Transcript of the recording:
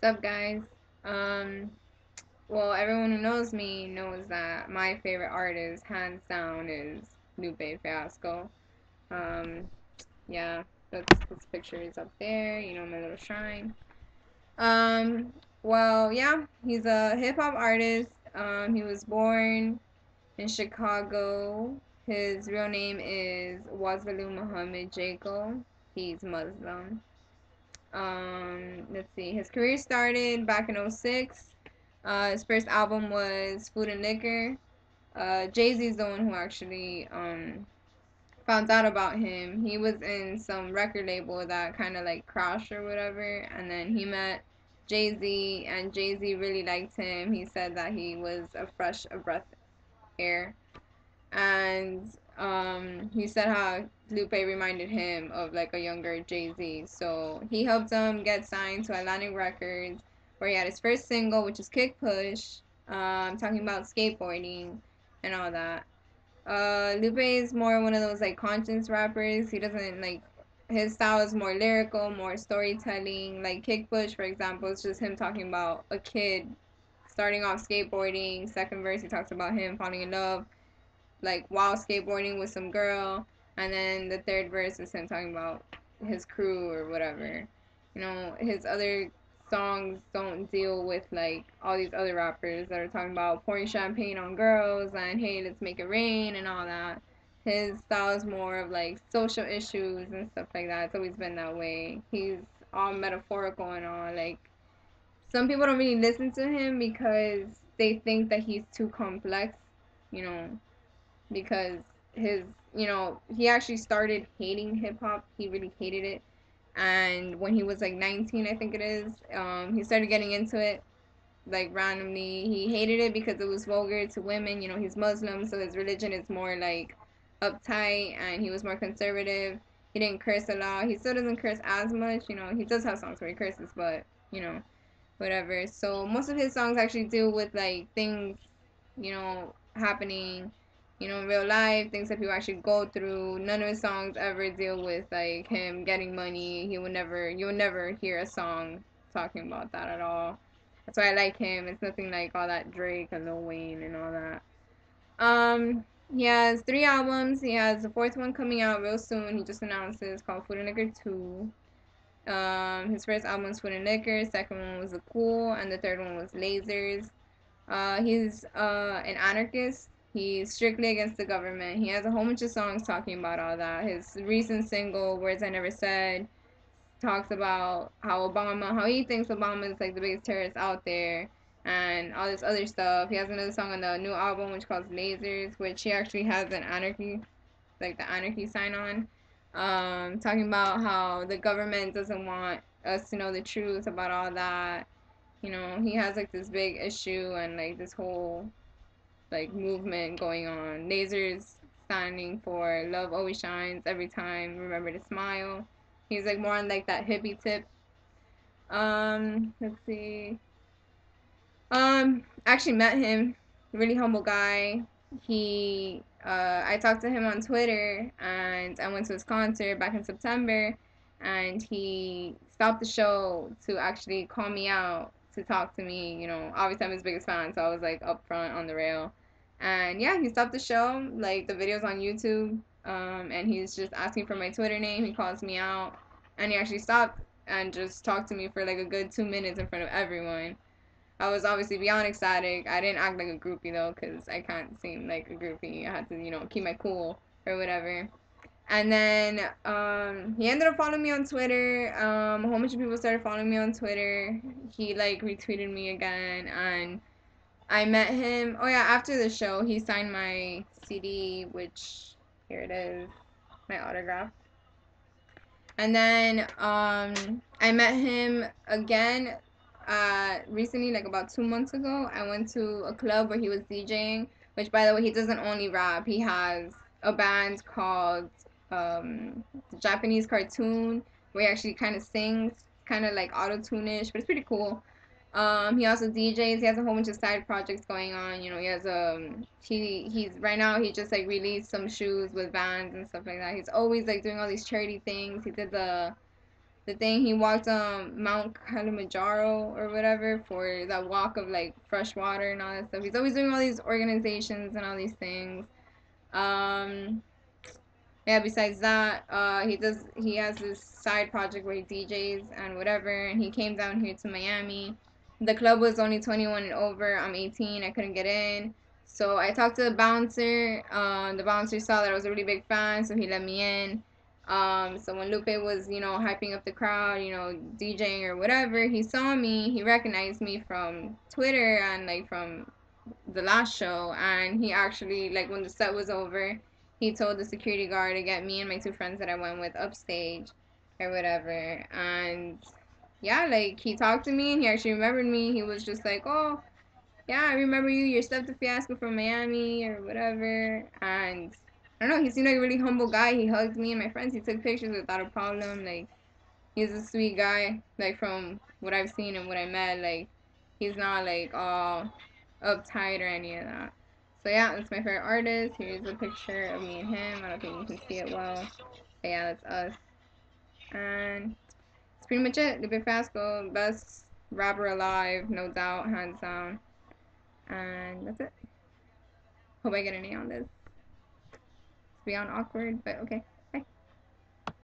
up, guys? Um, well, everyone who knows me knows that my favorite artist, hands down, is Lupe Fiasco. Um, yeah, this picture is up there. My little shrine. Um, well, yeah, he's a hip hop artist. He was born in Chicago. His real name is Wazilu Muhammad Jaco. He's Muslim. Let's see. His career started back in '06. His first album was Food and Liquor. Jay-Z is the one who actually found out about him. He was in some record label that kind of like crashed or whatever, and then he met Jay-Z, and Jay-Z really liked him. He said that he was a breath air, and he said how Lupe reminded him of like a younger Jay-Z. So he helped him get signed to Atlantic Records, where he had his first single, which is Kick Push, talking about skateboarding and all that. Lupe is more one of those like conscience rappers. He doesn't like his style is more lyrical, more storytelling. Like Kick Push, for example, it's just him talking about a kid starting off skateboarding. Second verse, he talks about him falling in love like while skateboarding with some girl, and then the third verse is him talking about his crew or whatever. His other songs don't deal with like all these other rappers that are talking about pouring champagne on girls and hey, let's make it rain and all that. His style is more of like social issues and stuff like that. It's always been that way. He's all metaphorical and all. Like, some people don't really listen to him because they think that he's too complex, you know, because his he actually started hating hip hop. He really hated it, and when he was like 19, I think it is, he started getting into it like randomly. He hated it because it was vulgar to women. He's Muslim, so his religion is more like uptight, and he was more conservative. He didn't curse a lot. He still doesn't curse as much. He does have songs where he curses, but whatever. So most of his songs actually deal with like things happening, in real life, things that people actually go through. None of his songs ever deal with like him getting money. You would never hear a song talking about that at all. That's why I like him. It's nothing like all that Drake and Lil Wayne and all that. He has 3 albums. He has the fourth one coming out real soon. He just announced it. It's called Food and Liquor 2. His first album was Food and Liquor. Second one was The Cool, and the third one was Lasers. He's an anarchist. He's strictly against the government. He has a whole bunch of songs talking about all that. His recent single, Words I Never Said, talks about how he thinks Obama is like the biggest terrorist out there and all this other stuff. He has another song on the new album which calls Lasers, which he actually has an anarchy, like the anarchy sign on. Talking about how the government doesn't want us to know the truth about all that. He has like this big issue and like this whole like movement going on. Lasers standing for love always shines every time, remember to smile. He's like more on like that hippie tip. Let's see. Actually met him, really humble guy. I talked to him on Twitter, and I went to his concert back in September, and he stopped the show to actually call me out to talk to me. Obviously I'm his biggest fan, so I was like up front on the rail. And yeah, he stopped the show, like the videos on YouTube, and he's just asking for my Twitter name. He calls me out, and he actually stopped and just talked to me for like a good 2 minutes in front of everyone. I was obviously beyond ecstatic. I didn't act like a groupie though, because I can't seem like a groupie. I had to, keep my cool or whatever. And then he ended up following me on Twitter. A whole bunch of people started following me on Twitter. He like retweeted me again, and I met him. Oh yeah, after the show, he signed my CD, which here it is, my autograph. And then I met him again recently, like about 2 months ago. I went to a club where he was DJing, which by the way, he doesn't only rap. He has a band called the Japanese Cartoon, where he actually kind of sings, kind of like auto-tune-ish, but it's pretty cool. He also DJs. He has a whole bunch of side projects going on. He has he's right now he just like released some shoes with Vans and stuff like that. He's always like doing all these charity things. He did the the thing. He walked Mount Kilimanjaro or whatever for that walk of like fresh water and all that stuff. He's always doing all these organizations and all these things. Um, yeah, besides that, he has this side project where he DJs and whatever, and he came down here to Miami. The club was only 21 and over. I'm 18. I couldn't get in. So I talked to the bouncer. The bouncer saw that I was a really big fan, so he let me in. So when Lupe was, hyping up the crowd, DJing or whatever, he saw me. He recognized me from Twitter and like from the last show, and he actually, like, when the set was over, he told the security guard to get me and my two friends that I went with upstage or whatever. And yeah, like, he talked to me and he actually remembered me. He was just like, oh yeah, I remember you, you're Lupe Fiasco from Miami or whatever. And I don't know, he seemed like a really humble guy. He hugged me and my friends. He took pictures without a problem. Like, he's a sweet guy, like, from what I've seen and what I met. Like, he's not like all uptight or any of that. So yeah, that's my favorite artist. Here's a picture of me and him. I don't think you can see it well. But yeah, that's us. And that's pretty much it. Lupe Fiasco, best rapper alive, no doubt, hands down. And that's it. Hope I get an A on this. It's beyond awkward, but okay.